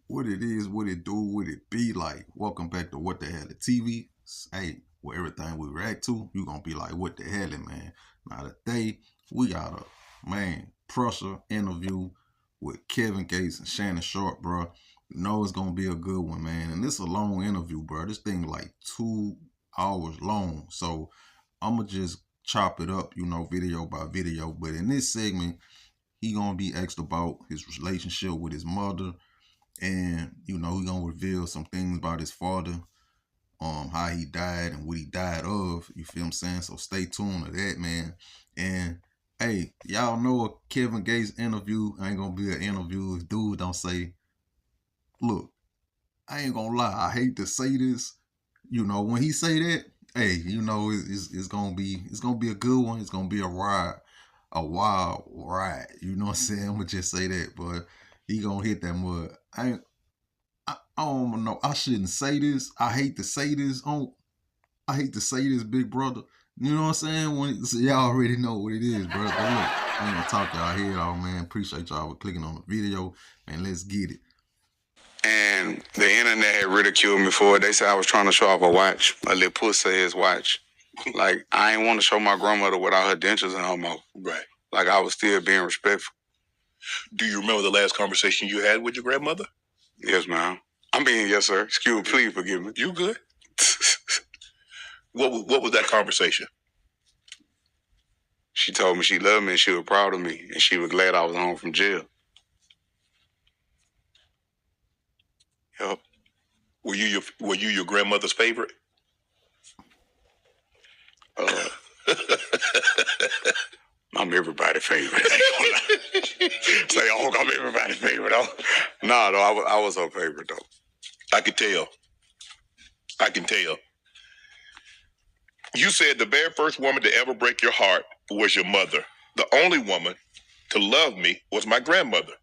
what it is, what it do, what it be like. Welcome back to What the Hell the TV. Hey, where everything we react to, you gonna be like, what the hell, man? Now today we got a pressure interview with Kevin Gates and Shannon Sharpe, bro. You know it's gonna be a good one, man. And this is a long interview, bro. This thing like 2 hours long. So I'ma just chop it up, video by video. But in this segment, he gonna be asked about his relationship with his mother, and he gonna reveal some things about his father, how he died and what he died of. You feel what I'm saying? So stay tuned to that, man. And hey, y'all know a Kevin Gates interview ain't gonna be an interview if dude don't say, look, I ain't gonna lie, I hate to say this. When he say that, hey, it's gonna be a good one. It's gonna be a wild ride. You know what I'm saying? I'm gonna just say that, but he gonna hit that mud. I don't know. I shouldn't say this. I hate to say this. I hate to say this, big brother. You know what I'm saying? So y'all already know what it is, bro. But look, I ain't gonna talk y'all head off, man. Appreciate y'all for clicking on the video, man. Let's get it. And the internet had ridiculed me for it. They said I was trying to show off a watch, a little pussy-ass watch. Like, I ain't want to show my grandmother without her dentures in her mouth. Right. Like, I was still being respectful. Do you remember the last conversation you had with your grandmother? Yes, ma'am. Yes, sir. Excuse me, please forgive me. You good? What was that conversation? She told me she loved me and she was proud of me and she was glad I was home from jail. Yep. Were you your grandmother's favorite? I'm everybody's favorite. Say, I'm everybody's favorite. No, I was her favorite, though. I can tell. You said the very first woman to ever break your heart was your mother. The only woman to love me was my grandmother.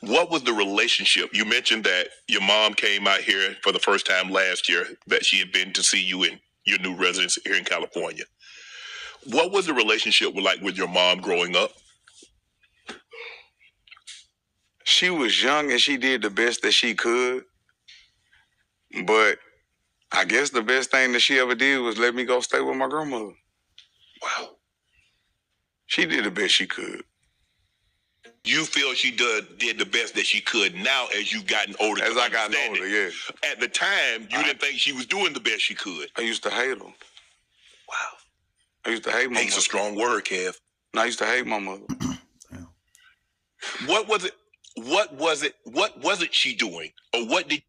What was the relationship? You mentioned that your mom came out here for the first time last year, that she had been to see you in your new residence here in California. What was the relationship like with your mom growing up? She was young and she did the best that she could. But I guess the best thing that she ever did was let me go stay with my grandmother. Wow. She did the best she could. You feel she did the best that she could now as you've gotten older? As I got older, yeah. At the time, you didn't think she was doing the best she could. I used to hate her. Wow. I used to hate my mother. Hate's a strong word, Kev. No, I used to hate my mother. What was it she doing? Or what did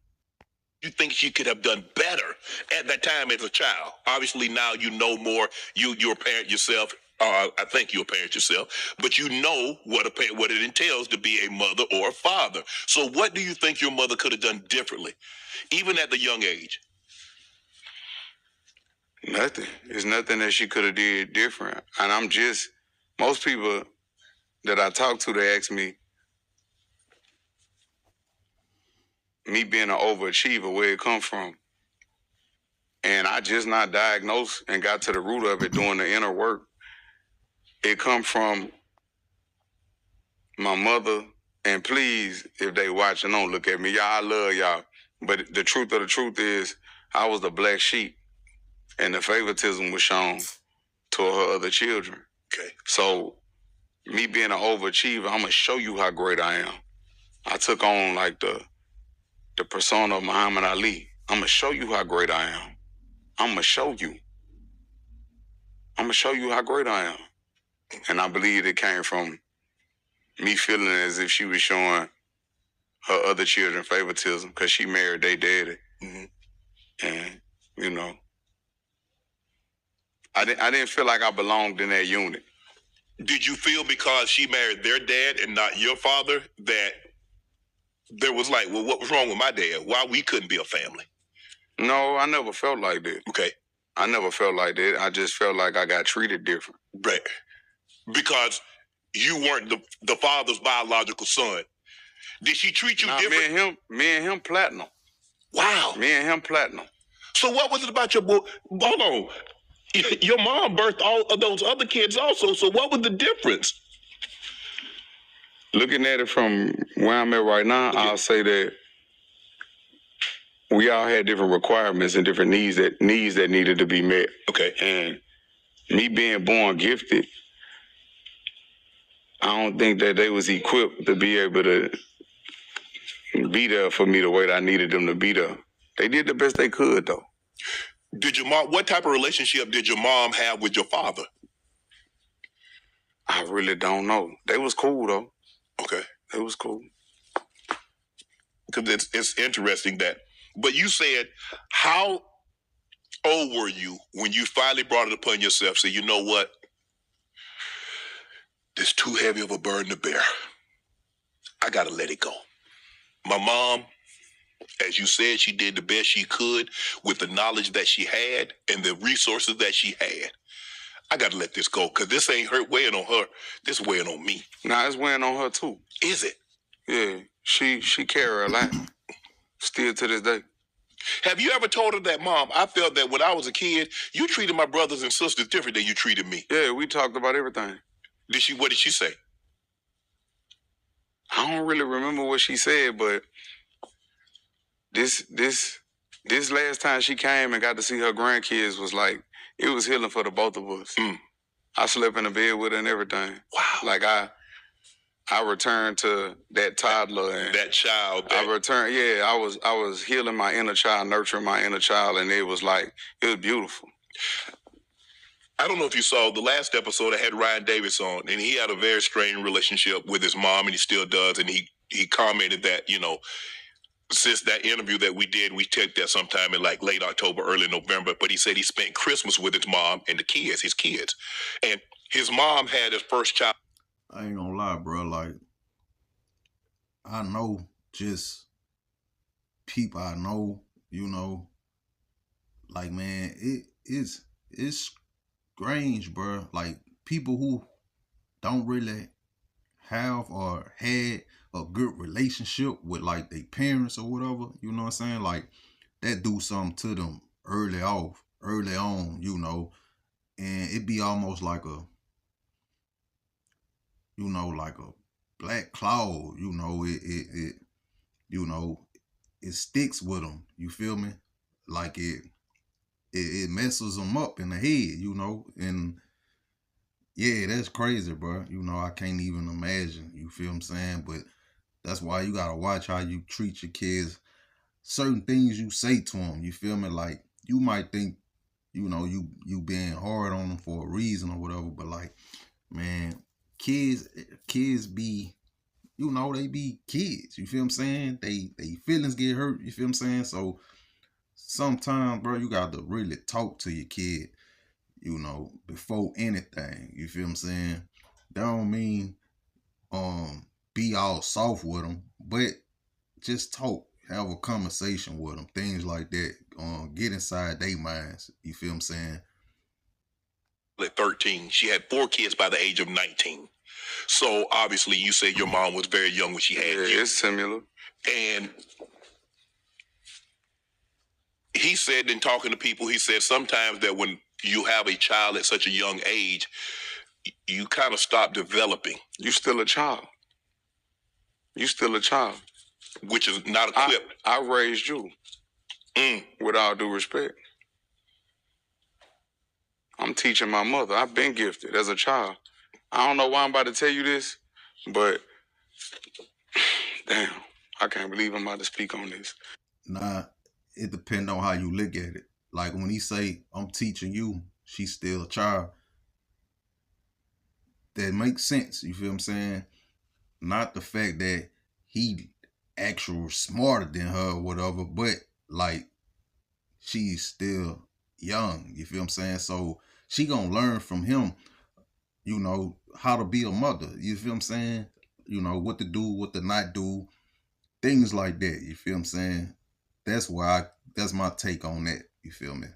you think she could have done better at that time as a child? Obviously now you know more. You're a parent yourself. I think you're a parent yourself, but you know what it entails to be a mother or a father. So what do you think your mother could have done differently, even at the young age? Nothing. There's nothing that she could have did different. And most people that I talk to, they ask me being an overachiever, where it come from. And I just not diagnosed and got to the root of it doing the inner work. It come from my mother, and please, if they watching, don't look at me. Y'all, I love y'all. But the truth of the truth is, I was the black sheep, and the favoritism was shown to her other children. Okay. So, me being an overachiever, I'm going to show you how great I am. I took on, like, the persona of Muhammad Ali. I'm going to show you how great I am. I'm going to show you. I'm going to show you how great I am. And I believe it came from me feeling as if she was showing her other children favoritism because she married their daddy. Mm-hmm. And, I didn't feel like I belonged in that unit. Did you feel because she married their dad and not your father that there was like, well, what was wrong with my dad? Why we couldn't be a family? No, I never felt like that. Okay. I never felt like that. I just felt like I got treated different. Right. Because you weren't the father's biological son. Did she treat you different? Me and him platinum. Wow. Me and him platinum. So what was it about your boy? Hold on. Your mom birthed all of those other kids also, so what was the difference? Looking at it from where I'm at right now, I'll say that we all had different requirements and different needs that needed to be met. Okay. And me being born gifted, I don't think that they was equipped to be able to be there for me the way that I needed them to be there. They did the best they could, though. What type of relationship did your mom have with your father? I really don't know. They was cool, though. Okay. They was cool. Because it's interesting that, but you said, how old were you when you finally brought it upon yourself? So you know what? It's too heavy of a burden to bear. I got to let it go. My mom, as you said, she did the best she could with the knowledge that she had and the resources that she had. I got to let this go because this ain't her weighing on her. This is weighing on me. Nah, it's weighing on her, too. Is it? Yeah, she carry a lot. Still to this day. Have you ever told her that, Mom, I felt that when I was a kid, you treated my brothers and sisters different than you treated me? Yeah, we talked about everything. What did she say? I don't really remember what she said, but this last time she came and got to see her grandkids was like, it was healing for the both of us. I slept in the bed with her and everything. Wow. Like I returned to that toddler and that child. I returned. Yeah, I was healing my inner child, nurturing my inner child, and it was beautiful. I don't know if you saw the last episode. I had Ryan Davis on, and he had a very strained relationship with his mom, and he still does. And he commented that, since that interview that we did, we took that sometime in like late October, early November. But he said he spent Christmas with his mom and his kids. And his mom had his first child. I ain't gonna lie, bro. Like, I know just people I know, like, man, it's strange, bro. Like, people who don't really have or had a good relationship with like their parents or whatever, you know what I'm saying? Like, that do something to them early on, and it be almost like a, like a black cloud, it sticks with them, you feel me? Like it messes them up in the head, and yeah, that's crazy, bro. I can't even imagine, you feel what I'm saying? But that's why you gotta watch how you treat your kids, certain things you say to them, you feel me? Like, you might think, you being hard on them for a reason or whatever, but like, man, kids be, they be kids, you feel what I'm saying? They feelings get hurt, you feel what I'm saying? So sometimes, bro, you got to really talk to your kid, before anything, you feel what I'm saying? That don't mean be all soft with them, but just talk, have a conversation with them, things like that, get inside their minds, you feel what I'm saying? At 13, she had 4 kids by the age of 19. So obviously, you say your mom was very young when she had you. It's similar. And he said, in talking to people, he said sometimes that when you have a child at such a young age, you kind of stop developing. You still a child. Which is not equipped. I raised you. With all due respect. I'm teaching my mother. I've been gifted as a child. I don't know why I'm about to tell you this, but damn, I can't believe I'm about to speak on this. Nah, it depends on how you look at it. Like, when he say, I'm teaching you, she's still a child, that makes sense, you feel what I'm saying? Not the fact that he actually smarter than her or whatever, but like, she's still young, you feel what I'm saying? So she gonna learn from him, how to be a mother, you feel what I'm saying? What to do, what to not do, things like that, you feel what I'm saying? That's my take on that, you feel me?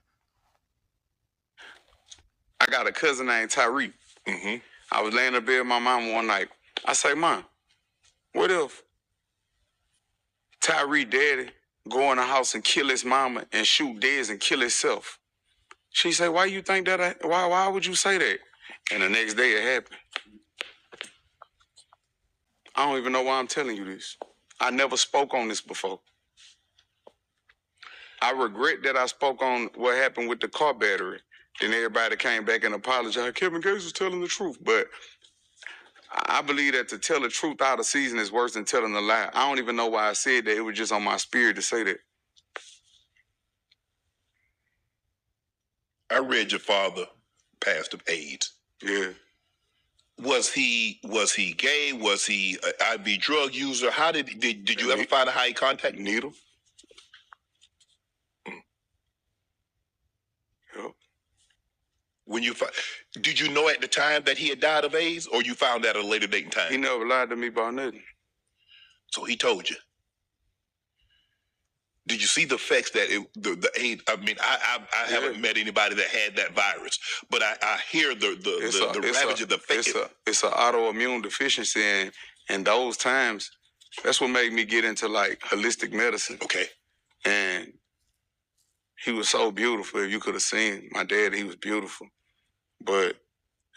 I got a cousin named Tyreek. I was laying in bed with my mom one night. I say, Mom, what if Tyreek daddy go in the house and kill his mama and shoot Dez and kill himself? She say, why you think that? Why would you say that? And the next day it happened. I don't even know why I'm telling you this. I never spoke on this before. I regret that I spoke on what happened with the car battery. Then everybody came back and apologized. Kevin Gates was telling the truth. But I believe that to tell the truth out of season is worse than telling a lie. I don't even know why I said that. It was just on my spirit to say that. I read your father passed of AIDS. Yeah. Was he gay? Was he an IV drug user? How did you ever find out how he contacted? Needle. Yep. When you did you know at the time that he had died of AIDS, or you found out at a later date and time? He never lied to me about nothing. So he told you. Did you see the effects that the AIDS? I mean, I haven't met anybody that had that virus, but I hear the ravage of the effects. It's an autoimmune deficiency, and those times, that's what made me get into like holistic medicine. Okay. And he was so beautiful. If you could have seen my dad, he was beautiful. But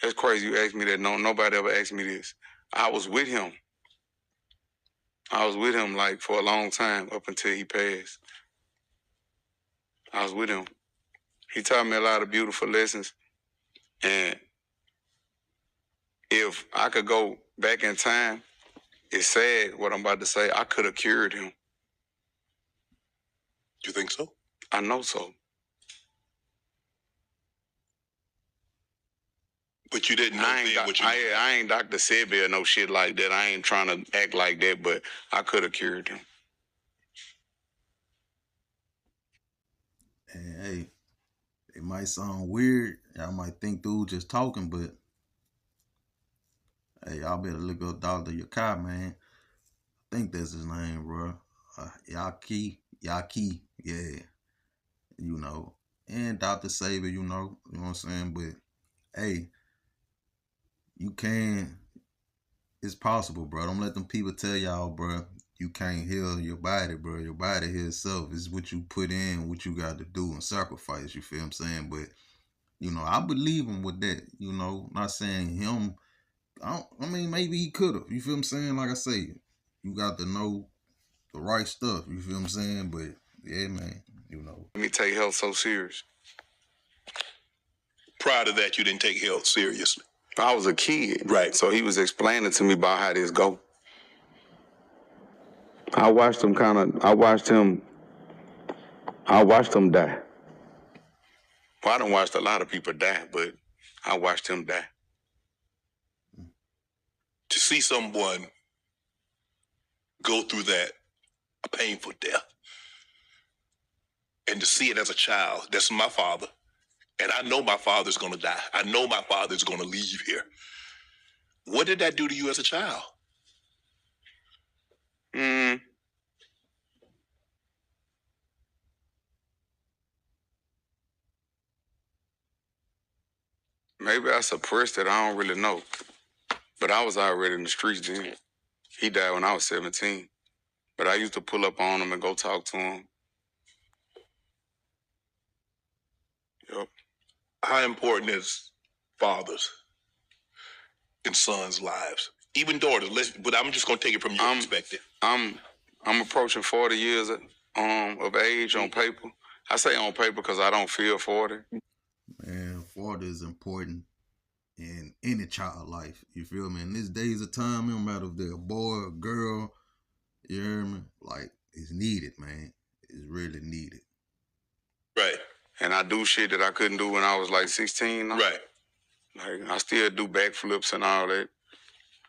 that's crazy you asked me that. Nobody ever asked me this. I was with him. Like for a long time up until he passed. I was with him. He taught me a lot of beautiful lessons. And if I could go back in time, it's sad what I'm about to say. I could have cured him. You think so? I know so. But you didn't know what you I ain't Dr. Sebi or no shit like that. I ain't trying to act like that, but I could have cured him. And hey, it might sound weird. Y'all might think dude just talking, but hey, y'all better look up Dr. Yakai, man. I think that's his name, bro. Yaki, yeah. You know. And Dr. Saber, you know what I'm saying? But hey, you can, it's possible, bro. Don't let them people tell y'all, bro, you can't heal your body, bro. Your body heals itself. It's what you put in, what you got to do and sacrifice, you feel what I'm saying? But, you know, I believe him with that, you know, not saying him. I mean, maybe he could have, you feel what I'm saying? Like I say, you got to know the right stuff, you feel what I'm saying? But, yeah, man, you know. Let me take health so serious. Prior to that, you didn't take health seriously. I was a kid. Right. So he was explaining to me about how this go. I watched him die. Well, I done watched a lot of people die, but I watched him die. To see someone go through that, a painful death, and to see it as a child, that's my father. And I know my father's going to die. I know my father's going to leave here. What did that do to you as a child? Maybe I suppressed it. I don't really know. But I was already in the streets then. He died when I was 17. But I used to pull up on him and go talk to him. Yep. How important is fathers in sons' lives? Even daughters, but I'm just going to take it from your perspective. I'm approaching 40 years of age on paper. I say on paper because I don't feel 40. Man, 40 is important in any child life. You feel me? In these days of time, it don't matter if they're a boy or girl, you hear me? Like, it's needed, man. It's really needed. Right. And I do shit that I couldn't do when I was like 16. Right. Like, I still do backflips and all that.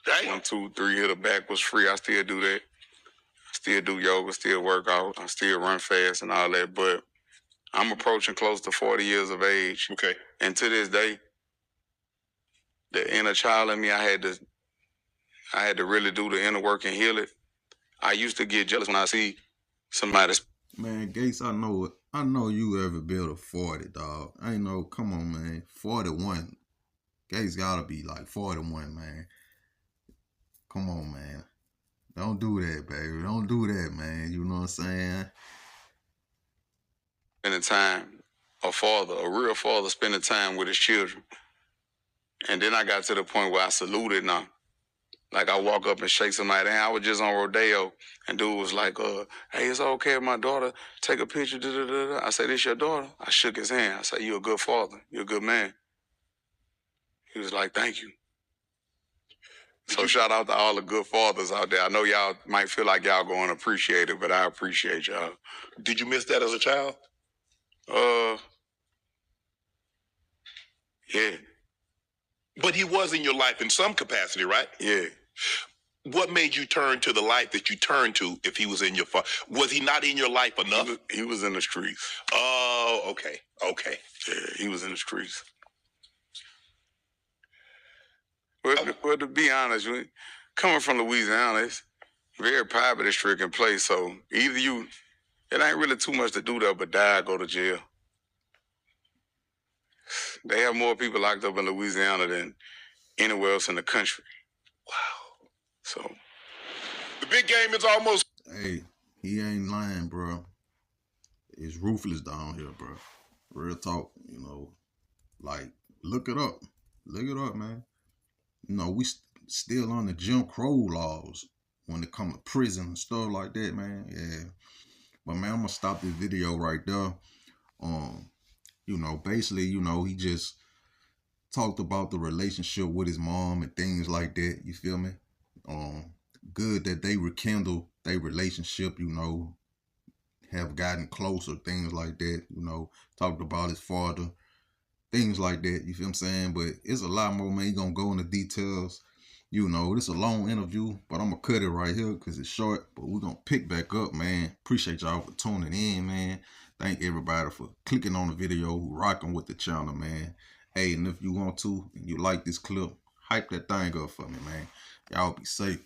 Right. 1, 2, 3, hit a back was free. I still do that. I still do yoga, still work out. I still run fast and all that. But I'm approaching close to 40 years of age. Okay. And to this day, the inner child in me, I had to really do the inner work and heal it. I used to get jealous when I see somebody. Man, Gates, I know you ever built a 40, dog. I ain't know, come on, man. 41. Gates gotta be like 41, man. Come on, man. Don't do that, baby. Don't do that, man. You know what I'm saying? Spending time, a real father spending time with his children. And then I got to the point where I saluted now. Like I walk up and shake somebody hand. I was just on Rodeo and dude was like, hey, it's okay if my daughter take a picture, da-da-da-da. I said, this your daughter? I shook his hand. I said, you a good father. You're a good man. He was like, thank you. So shout out to all the good fathers out there. I know y'all might feel like y'all going to appreciate it, but I appreciate y'all. Did you miss that as a child? Yeah. But he was in your life in some capacity, right? Yeah. What made you turn to the life that you turned to if he was in your was he not in your life enough? He was in the streets. Oh, okay. Okay. Yeah, he was in the streets. Well, to be honest, coming from Louisiana, it's very poverty-stricken place, so either it ain't really too much to do there but die or go to jail. They have more people locked up in Louisiana than anywhere else in the country. Wow. So the big game is almost. Hey, he ain't lying, bro. It's ruthless down here, bro. Real talk, you know. Like, look it up. Look it up, man. You know, we still on the Jim Crow laws when it come to prison and stuff like that, man. Yeah. But, man, I'm going to stop this video right there. You know, basically, you know, he just talked about the relationship with his mom and things like that. You feel me? Good that they rekindle their relationship, you know, have gotten closer, things like that, you know, talked about his father, things like that, you feel what I'm saying? But it's a lot more, man. He gonna go into details. You know, this is a long interview, but I'm gonna cut it right here because it's short, but we're gonna pick back up, man. Appreciate y'all for tuning in, man. Thank everybody for clicking on the video, rocking with the channel, man. Hey, and if you want to, and you like this clip, hype that thing up for me, man. Y'all be safe.